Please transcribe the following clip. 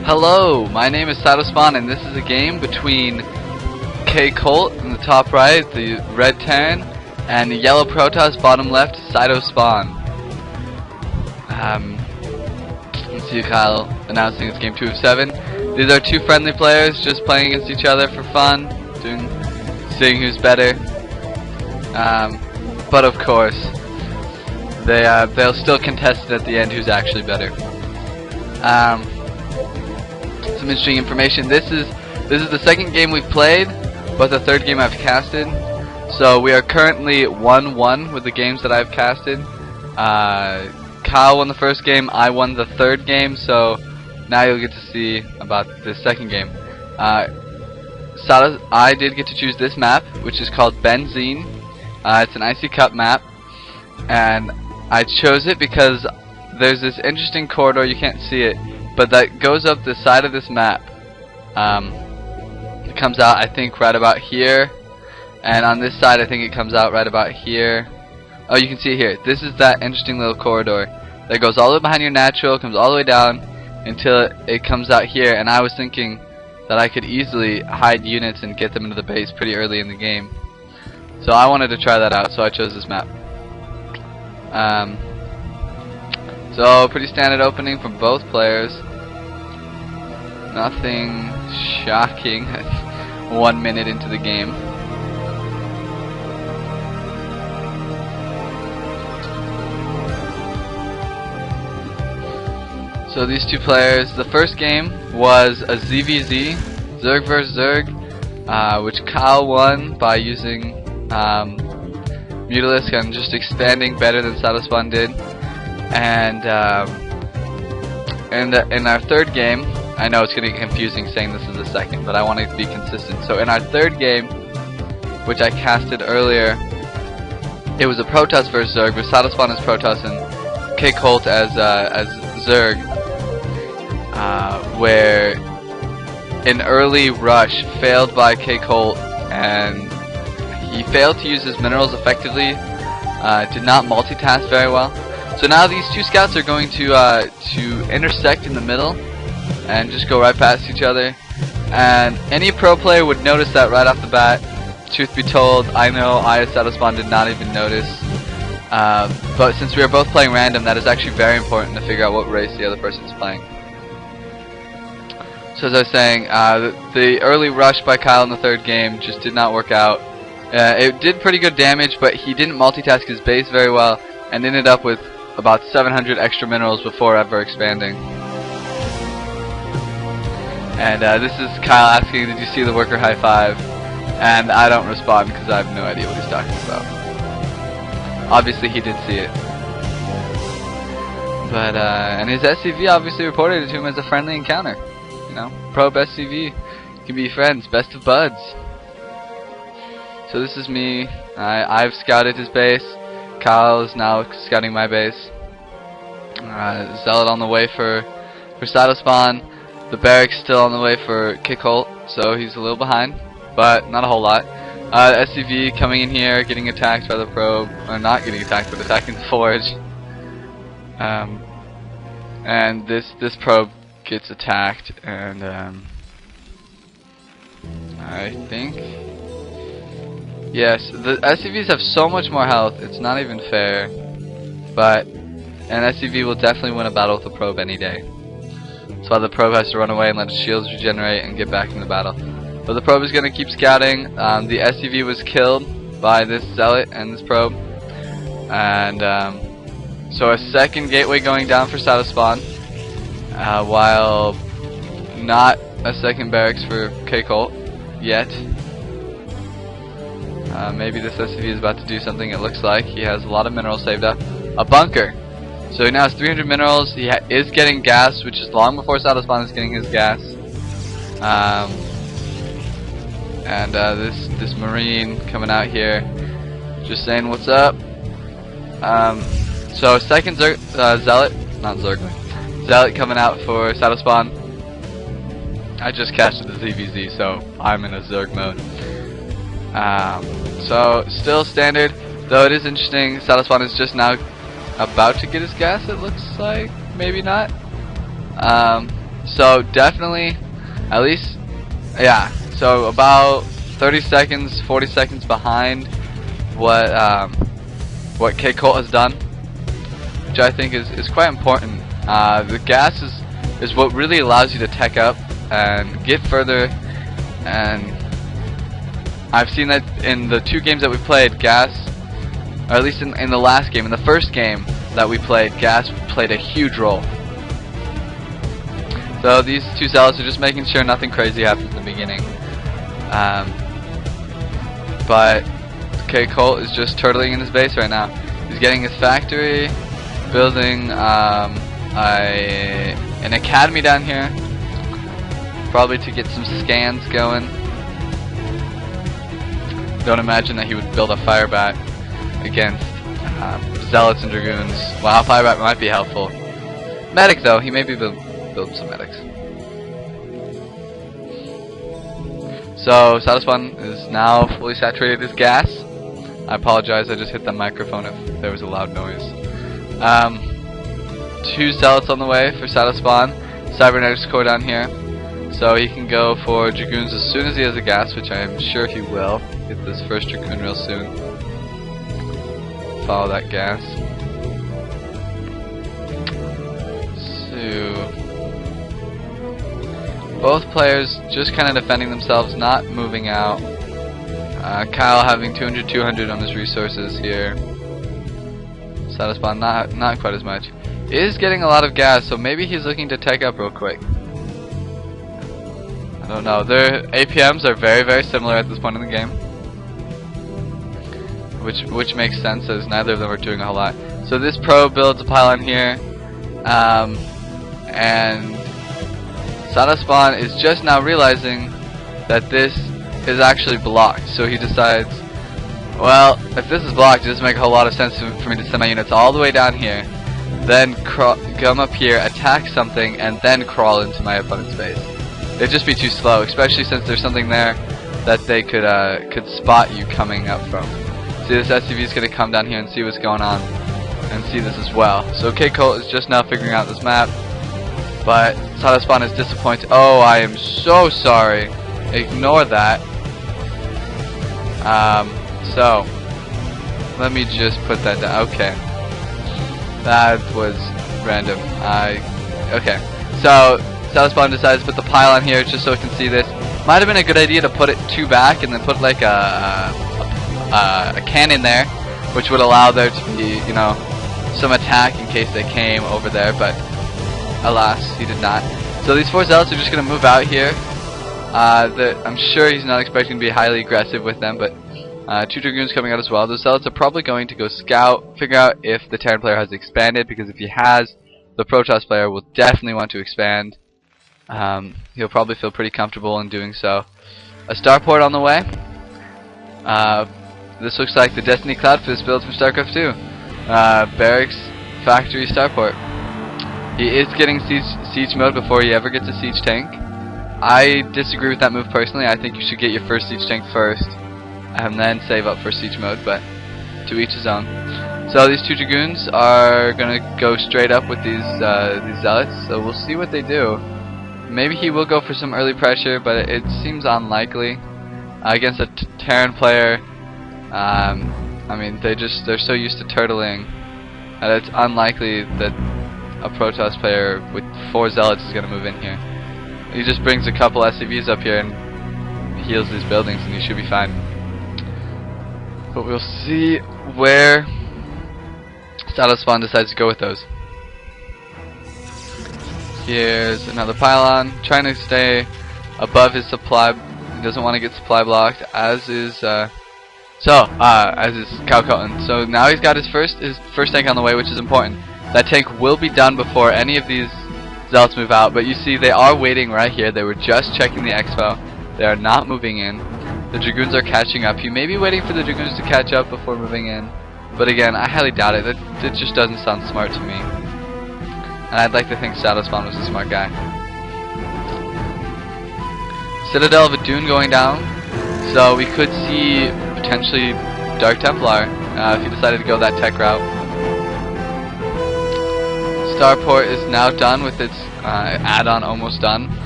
Hello, my name is Cytospawn, and this is a game between Kcolt in the top right, the red Terran, and the yellow Protoss bottom left, Cytospawn. Let's see Kyle announcing it's game 2 of 7. These are two friendly players just playing against each other for fun, seeing who's better. But of course, they'll still contest it at the end who's actually better. Some interesting information. This is the second game we've played, but the third game I've casted. So we are currently 1-1 with the games that I've casted. Kyle won the first game, I won the third game, so now you'll get to see about the second game. I did get to choose this map, which is called Benzene. It's an Icy Cup map, and I chose it because there's this interesting corridor, you can't see it, but that goes up the side of this map. It comes out, I think, right about here, and on this side I think it comes out right about here. Oh, you can see it here. This is that interesting little corridor that goes all the way behind your natural, comes all the way down until it comes out here, and I was thinking that I could easily hide units and get them into the base pretty early in the game. So I wanted to try that out, so I chose this map. So pretty standard opening from both players. Nothing shocking 1 minute into the game. So these two players, the first game was a ZVZ, Zerg vs Zerg, which Kyle won by using Mutalisk and just expanding better than Cytospawn did. And in our third game, I know it's getting confusing saying this is the second, but I want to be consistent. So in our third game, which I casted earlier, it was a Protoss vs Zerg, with Cytospawn as Protoss and Kcolt as Zerg, where an early rush failed by Kcolt, and he failed to use his minerals effectively, did not multitask very well. So now these two scouts are going to intersect in the middle and just go right past each other, and any pro player would notice that right off the bat. Truth be told, I know I as Cytospawn did not even notice, but since we are both playing random, that is actually very important to figure out what race the other person is playing. So as I was saying, the early rush by Kyle in the third game just did not work out. It did pretty good damage, but he didn't multitask his base very well and ended up with about 700 extra minerals before ever expanding. And this is Kyle asking, did you see the worker high five? And I don't respond because I have no idea what he's talking about. Obviously he did see it. But and his SCV obviously reported it to him as a friendly encounter. You know, probe SCV, can be friends, best of buds. So this is me. I've scouted his base. Kyle is now scouting my base. Zealot on the way for Cytospawn. The barracks still on the way for Kcolt, so he's a little behind, but not a whole lot. SCV coming in here, getting attacked by the probe, or not getting attacked, but attacking the forge. And this probe gets attacked, and I think, yes, the SCVs have so much more health, it's not even fair, but an SCV will definitely win a battle with a probe any day. That's why the probe has to run away and let his shields regenerate and get back in the battle. But the probe is going to keep scouting. The SCV was killed by this zealot and this probe, and so a second gateway going down for Cytospawn, while not a second barracks for Kcolt yet. Maybe this SCV is about to do something. It looks like he has a lot of minerals saved up. A bunker. So he now has 300 minerals. He is getting gas, which is long before Cytospawn is getting his gas. And this Marine coming out here, just saying what's up. So second Zealot, not Zergling, Zealot coming out for Cytospawn. I just casted the ZVZ, so I'm in a Zerg mode. So still standard, though it is interesting. Cytospawn is just now about to get his gas, it looks like. Maybe not. So definitely, at least, yeah. So about 30 seconds, 40 seconds behind what Kcolt has done, which I think is quite important. The gas is what really allows you to tech up and get further, and I've seen that in the 2 games that we played, gas, or at least in the last game, in the first game that we played, gas played a huge role. So these 2 zealots are just making sure nothing crazy happens in the beginning. But Kcolt is just turtling in his base right now. He's getting his factory, building an academy down here, probably to get some scans going. Don't imagine that he would build a fire bat against zealots and dragoons. Wow, fire bat might be helpful. Medic though, he may be build some medics. So Cytospawn is now fully saturated with gas. I apologize, I just hit the microphone if there was a loud noise. 2 zealots on the way for Cytospawn. Cybernetics core down here, so he can go for dragoons as soon as he has a gas, which I am sure he will. Get this first dragoon real soon. Follow that gas. So both players just kind of defending themselves, not moving out. Kyle having 200 on his resources here. Cytospawn not quite as much. Is getting a lot of gas, so maybe he's looking to tech up real quick. I don't know. Their APMs are very similar at this point in the game, which makes sense as neither of them are doing a whole lot. So this pro builds a pylon here, and Cytospawn is just now realizing that this is actually blocked. So he decides, well, if this is blocked, it doesn't make a whole lot of sense for me to send my units all the way down here, then come up here, attack something, and then crawl into my opponent's base. It'd just be too slow, especially since there's something there that they could spot you coming up from. See, this SCV is going to come down here and see what's going on, and see this as well. So Kcolt is just now figuring out this map, but Cytospawn is disappointed. Oh, I am so sorry. Ignore that. So let me just put that down. Okay, that was random. Okay, so Cytospawn decides to put the pylon here just so it can see this. Might have been a good idea to put it 2 back and then put like a cannon there, which would allow there to be, you know, some attack in case they came over there, but alas, he did not. So these 4 zealots are just going to move out here. I'm sure he's not expecting to be highly aggressive with them, but 2 dragoons coming out as well. Those zealots are probably going to go scout, figure out if the Terran player has expanded, because if he has, the Protoss player will definitely want to expand. He'll probably feel pretty comfortable in doing so. A starport on the way. This looks like the Destiny Cloud for this build from StarCraft 2. Barracks, factory, starport. He is getting siege mode before he ever gets a siege tank. I disagree with that move personally. I think you should get your first siege tank first, and then save up for siege mode, but to each his own. So these 2 dragoons are gonna go straight up with these zealots, so we'll see what they do. Maybe he will go for some early pressure, but it seems unlikely. Against a Terran player, I mean, they're so used to turtling that it's unlikely that a Protoss player with 4 zealots is gonna move in here. He just brings a couple SCVs up here and heals these buildings, and he should be fine. But we'll see where Cytospawn decides to go with those. Here's another pylon, trying to stay above his supply. He doesn't want to get supply blocked, as is Kcolt. So now he's got his first tank on the way, which is important. That tank will be done before any of these zealots move out, but you see they are waiting right here. They were just checking the expo. They are not moving in. The dragoons are catching up. You may be waiting for the dragoons to catch up before moving in, but again, I highly doubt it. It just doesn't sound smart to me. And I'd like to think Cytospawn was a smart guy. Citadel of Adun going down, so we could see potentially Dark Templar if he decided to go that tech route. Starport is now done with its add-on, almost done.